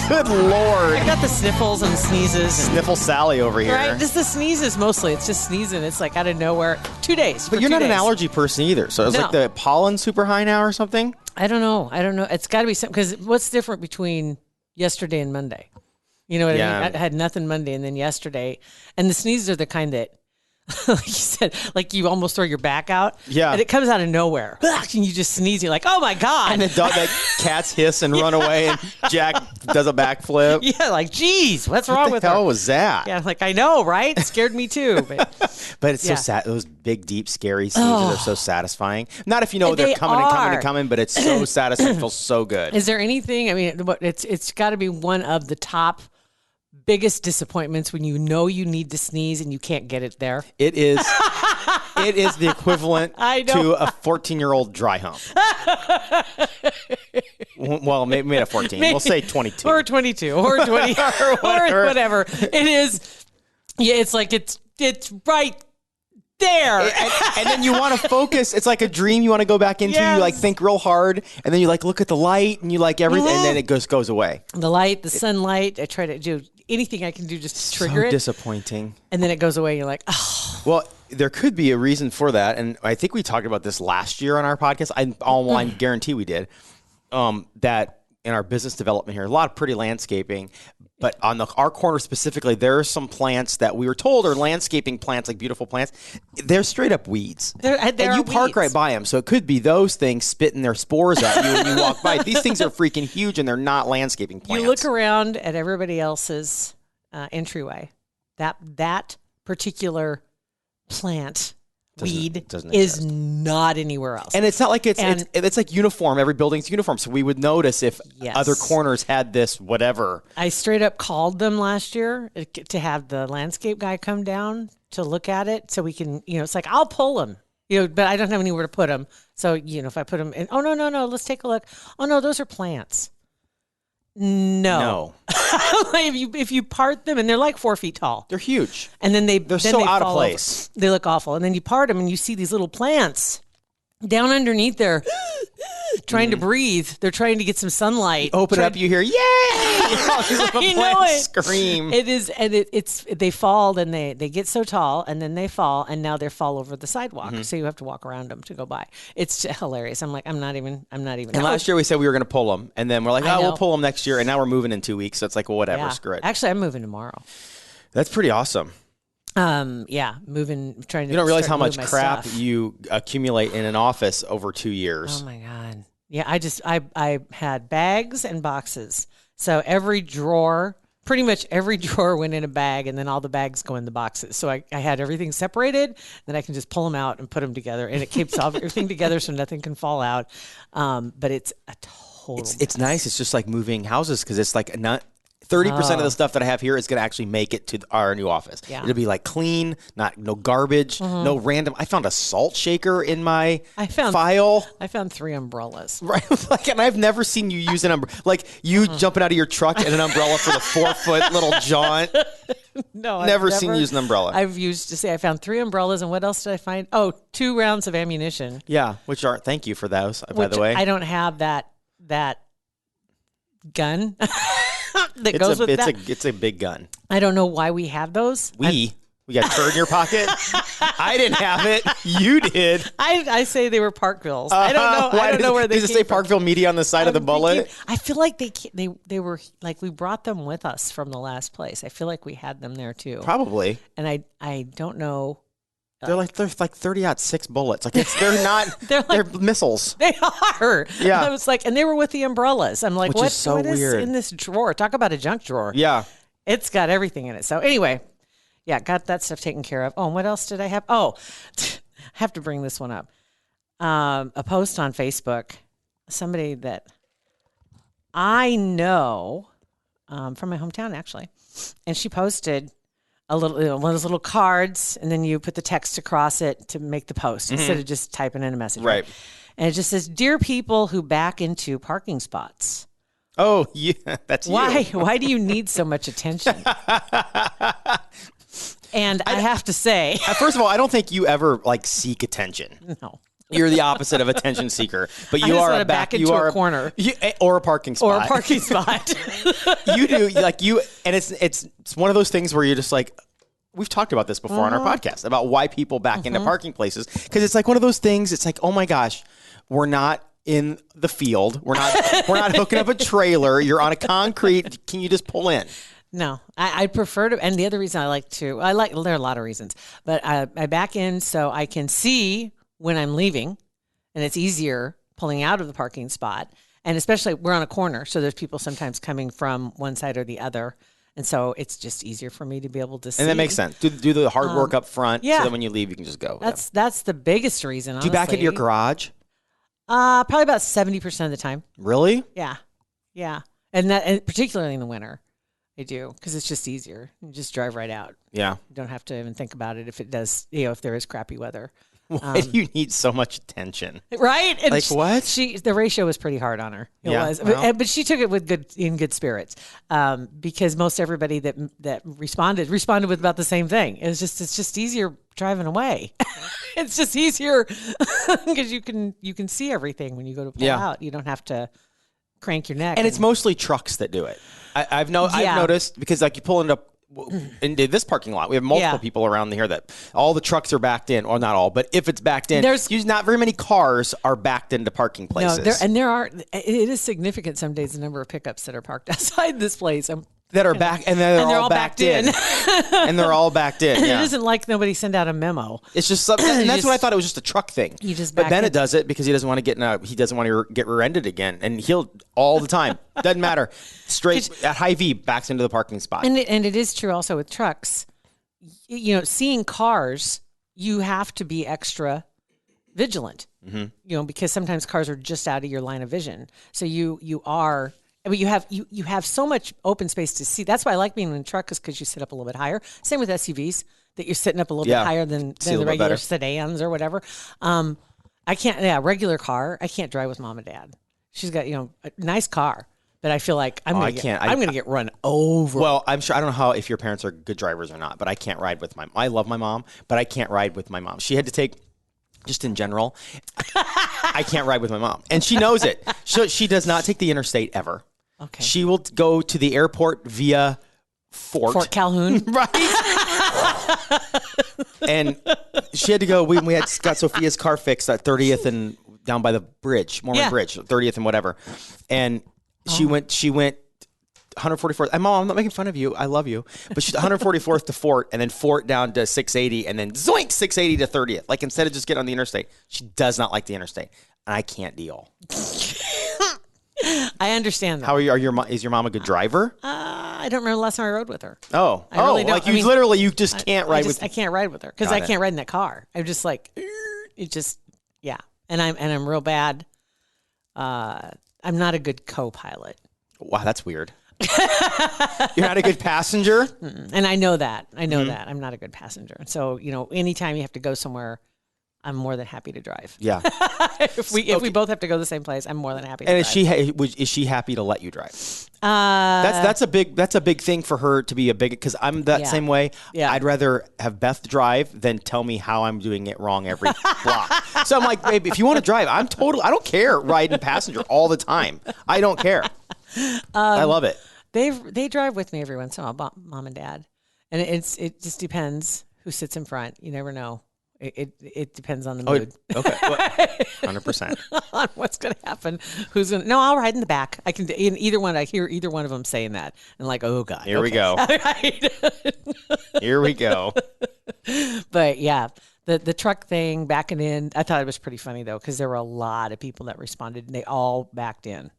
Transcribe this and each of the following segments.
Good Lord. I got the sniffles and sneezes. Sniffle Sally over here. Right? Just the sneezes mostly. It's just sneezing. It's like out of nowhere. 2 days. But you're not an allergy person either. So it's like the pollen super high now or something? I don't know. It's got to be something. Because what's different between yesterday and Monday? You know what I mean? I had nothing Monday and then yesterday. And the sneezes are the kind that, like you said, like you almost throw your back out. Yeah. And it comes out of nowhere. And you just sneeze. You're like, oh my God. And the cats hiss and run away and Jack does a backflip. Yeah, like, geez, what's wrong with her? What the hell was that? Yeah, like, I know, right? It scared me too. But it's so sad. Those big, deep, scary sneezes are so satisfying. Not if you know they're coming and coming and coming, but it's so satisfying. It feels so good. Is there anything, I mean, it's got to be one of the top biggest disappointments when you know you need to sneeze and you can't get it there? It is the equivalent to a 14-year-old dry hump. Well, maybe a 14. We'll say 22. Or 22 or 20 or whatever. It is. Yeah, it's like it's right there. And then you want to focus. It's like a dream you want to go back into. Yes. You like think real hard and then you like look at the light and you like everything and then it goes away. The light, the sunlight. I try to do anything I can do just to trigger it. So disappointing. And then it goes away and you're like, oh. Well, there could be a reason for that. And I think we talked about this last year on our podcast. I guarantee we did. That in our business development here, a lot of pretty landscaping. But on our corner specifically, there are some plants that we were told are landscaping plants, like beautiful plants. They're straight up weeds. And you park right by them. So it could be those things spitting their spores at you when you walk by. These things are freaking huge and they're not landscaping plants. You look around at everybody else's entryway. That particular plant weed is not anywhere else. And it's not like it's like uniform. Every building's uniform. So we would notice if other corners had this whatever. I straight up called them last year to have the landscape guy come down to look at it so we can, it's like, I'll pull them, but I don't have anywhere to put them. So, if I put them in, oh, no, let's take a look. Oh, no, those are plants. No. if you part them and they're like 4 feet tall, they're huge, and then they're so out of place. They look awful, and then you part them and you see these little plants down underneath there, trying to breathe. They're trying to get some sunlight. Open up, you hear yay! These little plants scream. It is, and they fall and they get so tall, and then they fall, and now they fall over the sidewalk. So you have to walk around them to go by. It's hilarious. I'm like, I'm not even. And last year we said we were going to pull them, and then we're like, we'll pull them next year, and now we're moving in 2 weeks. So it's like, well, whatever, screw it. Actually, I'm moving tomorrow. That's pretty awesome. Moving, trying to. You don't realize how much crap you accumulate in an office over 2 years. Oh my God. Yeah, I had bags and boxes. So pretty much every drawer went in a bag, and then all the bags go in the boxes. So I had everything separated, then I can just pull them out and put them together, and it keeps everything together so nothing can fall out. But it's a total. It's nice. It's just like moving houses because it's like not. 30% of the stuff that I have here is going to actually make it to our new office. Yeah. It'll be like clean, no garbage, no random. I found a salt shaker in my file. I found 3 umbrellas. Right. And I've never seen you use an umbrella. Like you jumping out of your truck and an umbrella for the 4-foot little jaunt. No, never seen you use an umbrella. I've used to say I found 3 umbrellas, and what else did I find? Oh, 2 rounds of ammunition. Yeah, thank you for those, by the way. I don't have that gun. It's a big gun. I don't know why we have those. We got turd in your pocket. I didn't have it. You did. I say they were Parkvilles. I don't know. I don't know where they came from. Does it say Parkville Media on the side of the bullet? I feel like they were like we brought them with us from the last place. I feel like we had them there too. Probably. And I don't know. They're like 30-06 bullets. Like they're not. they're missiles. They are. Yeah. I was like, and they were with the umbrellas. I'm like, what is weird. In this drawer? Talk about a junk drawer. Yeah. It's got everything in it. So anyway, got that stuff taken care of. Oh, and what else did I have? Oh, I have to bring this one up. A post on Facebook. Somebody that I know from my hometown actually, and she posted a little, one of those little cards, and then you put the text across it to make the post instead of just typing in a message. Right. And it just says, "Dear people who back into parking spots." Oh, yeah, that's why. you. Why do you need so much attention? And I have to say, first of all, I don't think you ever seek attention. No. You're the opposite of attention seeker, but you just are wanna a back into a corner. or a parking spot. Or a parking spot. You do and it's one of those things where you're just like, we've talked about this before on our podcast about why people back into parking places, because it's like one of those things. It's like, oh my gosh, we're not in the field. We're not hooking up a trailer. You're on a concrete. Can you just pull in? No, I prefer to. And the other reason there are a lot of reasons, but I back in so I can see when I'm leaving, and it's easier pulling out of the parking spot. And especially we're on a corner, so there's people sometimes coming from one side or the other. And so it's just easier for me to be able to see. And that makes sense. Do the hard work up front, yeah. so that when you leave, you can just go. That's the biggest reason, honestly. Do you back into your garage? Probably about 70% of the time. Really? Yeah. Yeah. And particularly in the winter, I do, because it's just easier. You just drive right out. Yeah. You don't have to even think about it if there is crappy weather. Why do you need so much attention? Right? And what? The ratio was pretty hard on her. It was. Well. But she took it in good spirits, because most everybody that responded with about the same thing. It's just easier driving away. It's just easier because you can see everything when you go to pull out. You don't have to crank your neck. And it's mostly trucks that do it. I've noticed, because like you pull into this parking lot, we have multiple people around here that all the trucks are backed in, or not all, but if it's backed in, not very many cars are backed into parking places. No, it is significant some days the number of pickups that are parked outside this place. That are back, and they're all backed in. And they're all backed in. Yeah. It isn't like nobody sent out a memo. It's just something, and that's what I thought it was, just a truck thing. But Bennett does it because he doesn't want to get rear-ended again, and he'll all the time. Doesn't matter. Straight at high V, backs into the parking spot. And it is true also with trucks. Seeing cars, you have to be extra vigilant. Mm-hmm. Because sometimes cars are just out of your line of vision. So you are. I mean, you have so much open space to see. That's why I like being in a truck, because you sit up a little bit higher. Same with SUVs, that you're sitting up a little bit higher than the regular sedans or whatever. I can't. Regular car, I can't drive with mom and dad. She's got a nice car, but I feel like I'm gonna get run over. Well, I'm sure. I don't know if your parents are good drivers or not, but I can't ride with I love my mom, but I can't ride with my mom. She had to take. Just in general, I can't ride with my mom, and she knows it. She does not take the interstate ever. Okay. She will go to the airport via Fort Calhoun, right? And she had to go. We got Sophia's car fixed at 30th and down by the bridge, Mormon Bridge, 30th and whatever. And she went 144th. And Mom, I'm not making fun of you. I love you. But she's 144th to Fort, and then Fort down to 680, and then zoink 680 to 30th. Like, instead of just getting on the interstate, she does not like the interstate, and I can't deal. I understand that. How are you? Is your mom a good driver? I don't remember the last time I rode with her. Oh, I really don't. Like you just can't ride with. I can't ride with her because I can't ride in that car. I'm just like, it just, yeah. And I'm real bad. I'm not a good co-pilot. Wow, that's weird. You're not a good passenger? And I know that. That. I'm not a good passenger. So, anytime you have to go somewhere, I'm more than happy to drive. Yeah. If we both have to go to the same place, I'm more than happy to drive. And is she happy to let you drive? That's a big thing for her to be because I'm that same way. Yeah. I'd rather have Beth drive than tell me how I'm doing it wrong every block. So I'm like, babe, if you want to drive, I don't care riding passenger all the time. I don't care. I love it. They drive with me every once in a while, mom and dad, and it just depends who sits in front. You never know. It depends on the mood. Okay, 100% on what's going to happen. Who's going? No, I'll ride in the back. I can in either one. I hear either one of them saying that, and like, oh god, here we go. Here we go. But yeah. The truck thing, backing in, I thought it was pretty funny though, because there were a lot of people that responded, and they all backed in.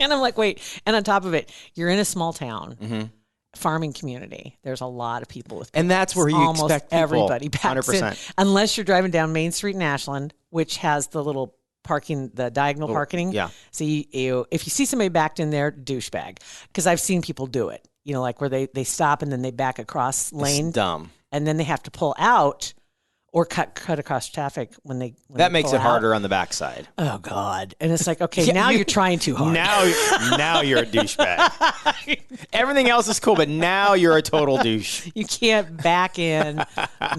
And I'm like, wait. And on top of it, you're in a small town, farming community. There's a lot of people with. And that's where you expect people, everybody backs 100%. In, unless you're driving down Main Street in Ashland, which has the little parking, the diagonal parking. Yeah. So if you see somebody backed in there, douchebag. Because I've seen people do it. Like where they stop and then they back across lane. It's dumb. And then they have to pull out. or cut across traffic when they that makes pull it out. harder on the backside. Oh God. And it's like, okay, now you're trying too hard. Now you're a douchebag. Everything else is cool, but now you're a total douche. You can't back in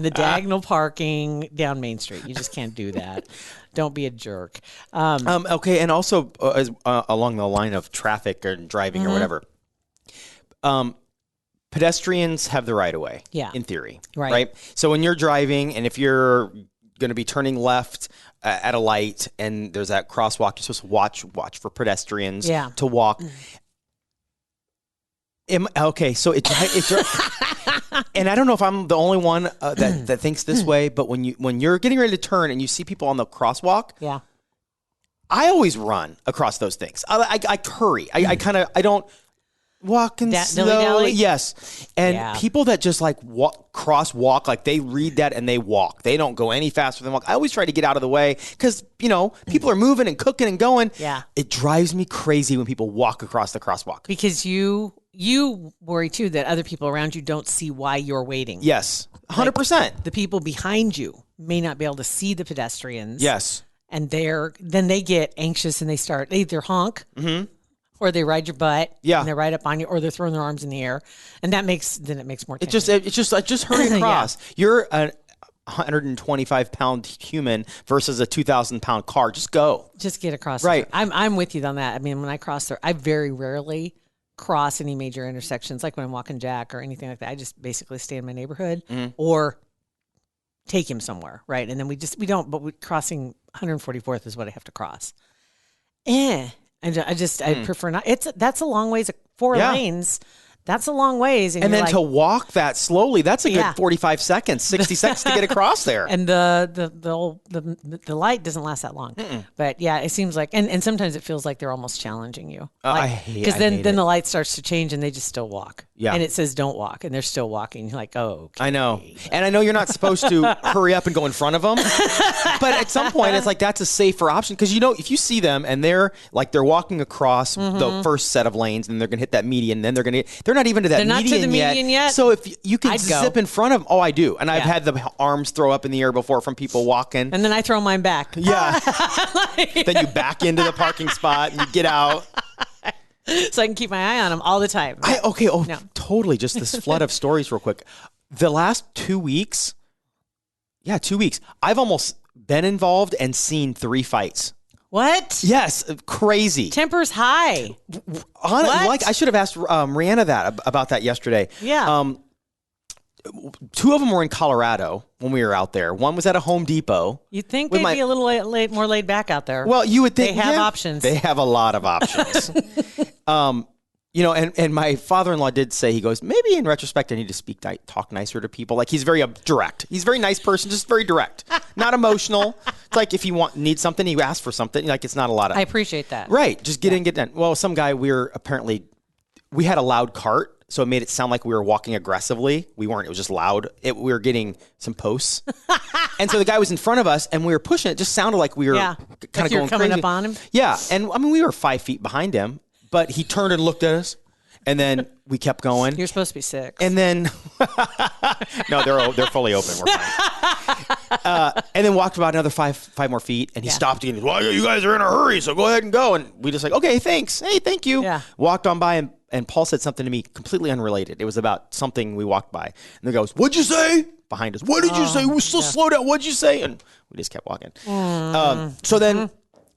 the diagonal parking down Main Street. You just can't do that. Don't be a jerk. Okay, and also along the line of traffic or driving or whatever, pedestrians have the right of way. Yeah. In theory, Right. So when you're driving, and if you're going to be turning left at a light, and there's that crosswalk, you're supposed to watch for pedestrians to walk. Okay, so it and I don't know if I'm the only one that thinks this way, but when you're getting ready to turn and you see people on the crosswalk, I always run across those things. I hurry. I don't walk and slowly. Yes, and people that just like crosswalk, like they read that and they walk. They don't go any faster than walk. I always try to get out of the way because people are moving and cooking and going. Yeah, it drives me crazy when people walk across the crosswalk because you worry too that other people around you don't see why you're waiting. Yes, 100%. The people behind you may not be able to see the pedestrians. Yes, and then they get anxious and they either honk. Or they ride your butt, and they're right up on you, or they're throwing their arms in the air, and it makes more tension. It's just hurry across. You're a 125-pound human versus a 2,000-pound car. Just go. Just get across. Right. I'm with you on that. I mean, when I cross there, I very rarely cross any major intersections, like when I'm walking Jack or anything like that. I just basically stay in my neighborhood or take him somewhere, right? And then but crossing 144th is what I have to cross. I prefer not. That's a long ways. 4 lanes. That's a long ways. And then to walk that slowly, that's a good 45 seconds, 60 seconds to get across there. And the light doesn't last that long. But yeah, it seems like, and sometimes it feels like they're almost challenging you. Because then the light starts to change and they just still walk. Yeah. And it says don't walk and they're still walking. You're like, oh, okay. I know. And I know you're not supposed to hurry up and go in front of them. But at some point, it's like that's a safer option. Because, if you see them and they're walking across the first set of lanes and they're going to hit that median, then they're not even to that median yet. So if you can zip in front of them, I do. And I've had the arms throw up in the air before from people walking. And then I throw mine back. Yeah. Then you back into the parking spot and you get out. So I can keep my eye on them all the time. Totally. Just this flood of stories real quick. The last 2 weeks, 2 weeks, I've almost been involved and seen 3 fights. What? Yes, crazy. Temper's high. Like I should have asked Rihanna about that yesterday. Yeah. 2 of them were in Colorado when we were out there. One was at a Home Depot. You'd think they'd be a little more laid back out there. Well, you would think they have options. They have a lot of options. And my father-in-law did say, he goes, maybe in retrospect, I need to talk nicer to people. Like he's very direct. He's a very nice person, just very direct, not emotional. It's like if you need something, you ask for something. Like it's not a lot of. I appreciate that. Right. Just get in, get done. Well, some guy we had a loud cart. So it made it sound like we were walking aggressively. We weren't. It was just loud. We were getting some posts. And so the guy was in front of us and we were pushing it. It just sounded like we were kind of going coming crazy. Up on him. Yeah. And I mean, we were 5 feet behind him, but he turned and looked at us and then we kept going. You're supposed to be 6. And then, no, they're fully open. We're fine. And then walked about another five more feet and he stopped again. He goes, well, you guys are in a hurry, so go ahead and go. And we just like, okay, thanks. Hey, thank you. Yeah. Walked on by and Paul said something to me completely unrelated. It was about something we walked by. And the guy goes, what'd you say? Behind us. What did you say? We still slow down. What'd you say? And we just kept walking. So then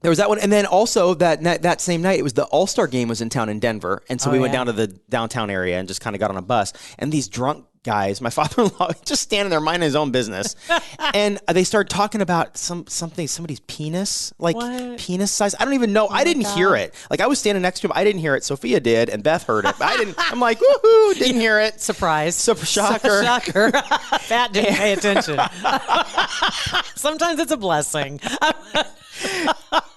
there was that one. And then also that same night, it was the All-Star game was in town in Denver. And so we went down to the downtown area and just kind of got on a bus. And these drunk guys, my father-in-law, just standing there minding his own business. And they started talking about somebody's penis, like penis size. I don't even know. I didn't hear it. Like I was standing next to him. I didn't hear it. Sophia did. And Beth heard it. But I didn't. I'm like, woohoo, didn't hear it. Surprise. Shocker. Shocker. Pat didn't pay attention. Sometimes it's a blessing.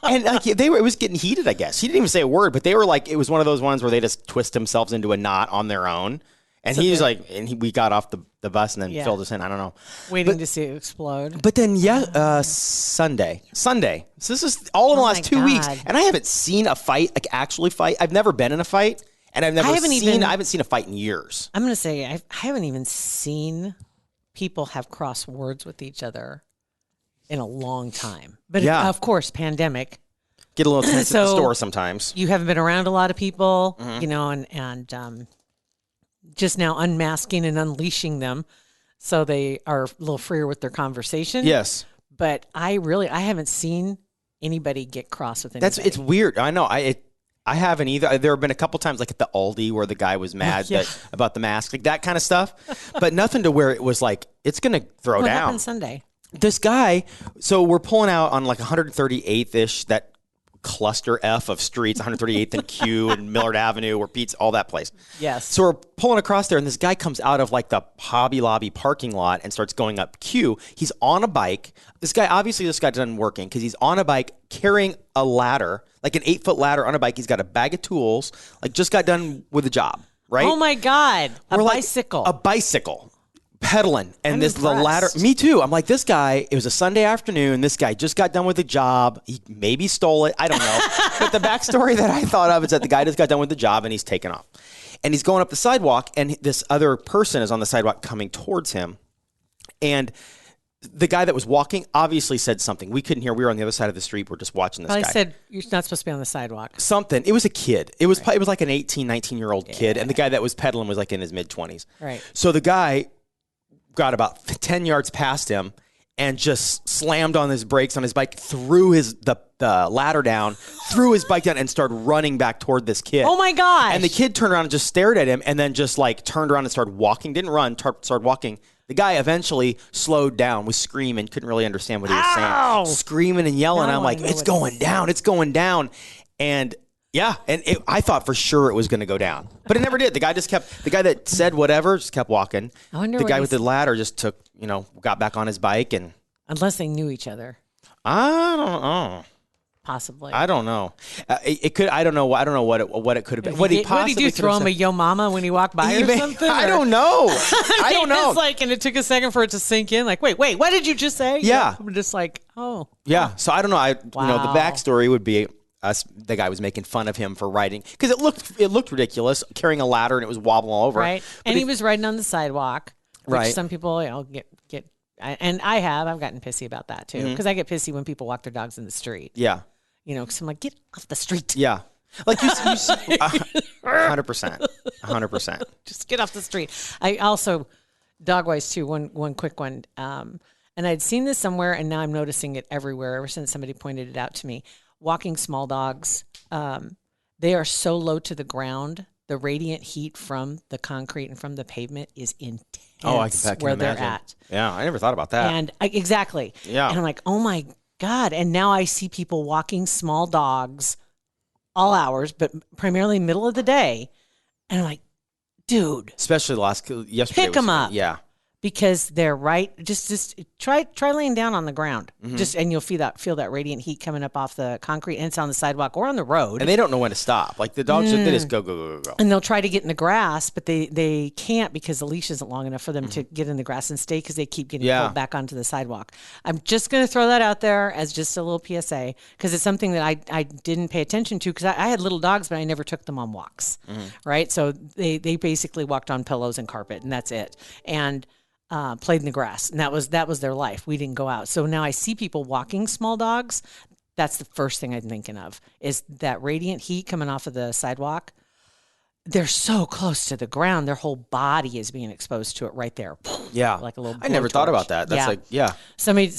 And like it was getting heated, I guess. He didn't even say a word, but they were like, it was one of those ones where they just twist themselves into a knot on their own. And he was like, we got off the bus and then filled us in. I don't know. Waiting to see it explode. But then, Sunday. So this is all in the last 2 weeks. And I haven't seen a fight, like actually fight. I've never been in a fight. And I haven't seen a fight in years. I'm going to say, I haven't even seen people have crossed words with each other in a long time. But Yeah. of course, pandemic. Get a little tense at the So- store sometimes. You haven't been around a lot of people, you know, and just now unmasking and unleashing them so they are a little freer with their conversation. Yes. But I haven't seen anybody get cross with anybody. It's weird. I know. I haven't either. There have been a couple times, like at the Aldi, where the guy was mad about the mask, like that kind of stuff. But nothing to where it was like it's going to throw What down. happened Sunday? This guy. So we're pulling out on like 138th ish, that cluster F of streets, 138th and Q and Millard Avenue, where Pete's, all that place. Yes. So we're pulling across there, and this guy comes out of like the Hobby Lobby parking lot and starts going up Q. He's on a bike. This guy done working because he's on a bike carrying a ladder, like an 8-foot ladder on a bike. He's got a bag of tools, like just got done with a job, right? Oh my God. A bicycle. A bicycle. Pedaling, and I'm the ladder. impressed. Me too. I'm like, this guy. It was a Sunday afternoon. This guy just got done with the job. He maybe stole it. I don't know. But the backstory that I thought of is that the guy just got done with the job and he's taken off, and he's going up the sidewalk, and this other person is on the sidewalk coming towards him, and the guy that was walking obviously said something. We couldn't hear. We were on the other side of the street. We're just watching this I guy. said, you're not supposed to be on the sidewalk. Something. It was a kid. It was like an 18, 19-year-old kid, and the guy that was pedaling was like in his mid-20s. Right. So the guy got about 10 yards past him and just slammed on his brakes on his bike, threw the ladder down, threw his bike down, and started running back toward this kid. Oh my gosh. And the kid turned around and just stared at him, and then just like turned around and started walking. Didn't run, started walking. The guy eventually slowed down, was screaming, couldn't really understand what he was saying. Screaming and yelling. Now I'm like, I know it's what going down, it's going down. And yeah, and I thought for sure it was going to go down, but it never did. The guy that said whatever just kept walking. I wonder The what guy he with the ladder just got back on his bike, and Unless they knew each other, I don't know. possibly. I don't know. It could. I don't know. I don't know what it could have been. What he did possibly he do? could Throw have him a said. yo mama when he walked by or something? I Or- don't know. I don't know. It's like, and it took a second for it to sink in. Like, wait, what did you just say? Yeah. I'm just like, oh. Yeah. So I don't know. The Wow. backstory would be the guy was making fun of him for riding because it looked ridiculous carrying a ladder and it was wobbling all over. Right. And he was riding on the sidewalk. Which Right. some people, get. And I've gotten pissy about that too. Because I get pissy when people walk their dogs in the street. Yeah. Because I'm like, get off the street. Yeah. Like you 100%. 100%. Just get off the street. I also, dog-wise too, one quick one. And I'd seen this somewhere, and now I'm noticing it everywhere ever since somebody pointed it out to me. Walking small dogs, they are so low to the ground. The radiant heat from the concrete and from the pavement is intense. Oh, I can where imagine. they're at. Yeah, I never thought about that. And exactly. Yeah. And I'm like, oh my God. And now I see people walking small dogs all hours, but primarily middle of the day. And I'm like, dude, Especially yesterday. Pick 'em up. Yeah. because they're right. Just try laying down on the ground. And you'll feel that radiant heat coming up off the concrete, and it's on the sidewalk or on the road. And they don't know when to stop. Like the dogs, they just go. And they'll try to get in the grass, but they can't because the leash isn't long enough for them to get in the grass and stay because they keep getting pulled back onto the sidewalk. I'm just going to throw that out there as just a little PSA because it's something that I didn't pay attention to because I had little dogs, but I never took them on walks, right? So they basically walked on pillows and carpet, and that's it. And played in the grass, and that was their life. We didn't go out. So now I see people walking small dogs. That's the first thing I'm thinking of is that radiant heat coming off of the sidewalk. They're so close to the ground. Their whole body is being exposed to it right there. Yeah. Like a little I never thought blowtorch. about that. That's Somebody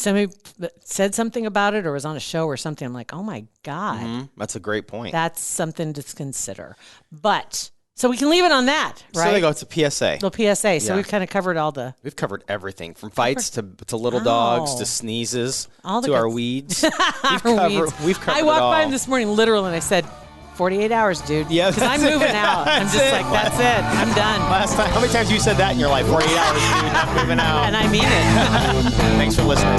said something about it or was on a show or something. I'm like, oh my God. That's a great point. That's something to consider. But so we can leave it on that, right? So there you go. It's a PSA. Little PSA. So Yeah. we've kind of covered all the We've covered everything from fights to little dogs to sneezes All the to our good- weeds. weeds. We've covered I it walked all. by him this morning literally and I said, 48 hours, dude. Yeah, Because I'm that's moving it. out. I'm just like, that's it. I'm done. Last time, how many times you said that in your life? 48 hours, dude. I'm moving out. And I mean it. Thanks for listening.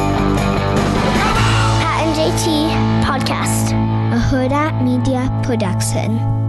Pat and JT Podcast, a Hurrdat Media Production.